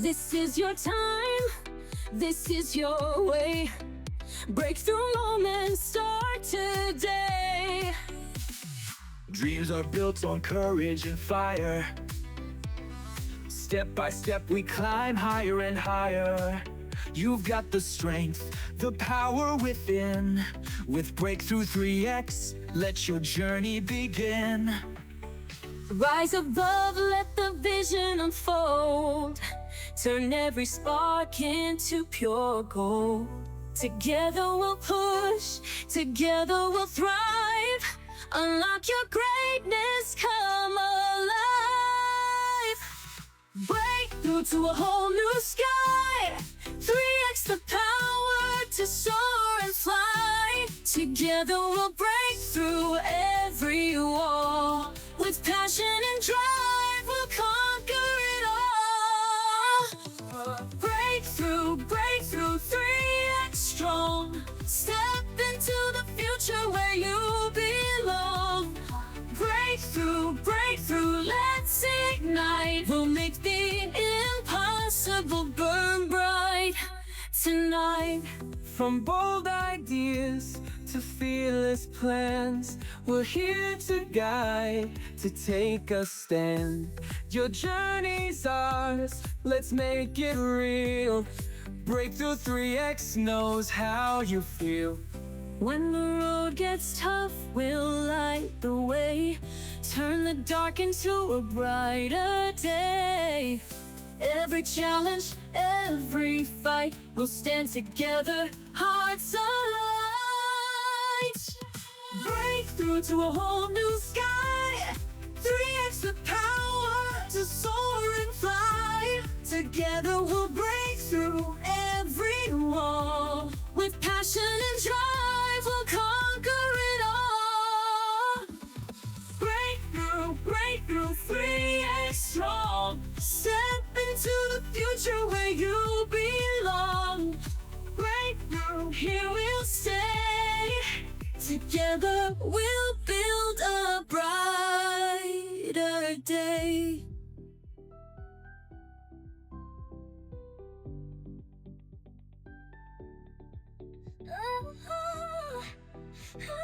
This is your time, this is your way. Breakthrough moments start today. Dreams are built on courage and fire. Step by step we climb higher and higher. You've got the strength, the power within. With Breakthrough 3x, let your journey begin. Rise above, let the vision unfold. Turn every spark into pure gold. Together we'll push, together we'll thrive. Unlock your greatness, come alive. Breakthrough to a whole new sky. 3x the power to soar and fly. Together we'll break through every wall. With passion and drive, we'll conquer it all. Breakthrough, breakthrough, 3x strong. Step into the future where you belong. Breakthrough, breakthrough, let's ignite. We'll make the impossible burn bright tonight. From bold ideas to fearless plans, we're here to guide, to take a stand. Your journey's ours, let's make it real. Breakthrough 3x knows how you feel. When the road gets tough, we'll light the way. Turn the dark into a brighter day. Every challenge, every fight, we'll stand together, hearts alight. Breakthrough to a whole new sky. 3x the power to soar and fly. Together we'll break through every wall. With passion and drive, we'll conquer it all. Breakthrough, breakthrough, 3x strong. Step into the future where you belong. Breakthrough, here we'll stay. Together we'll build a brighter day. Oh, oh, oh.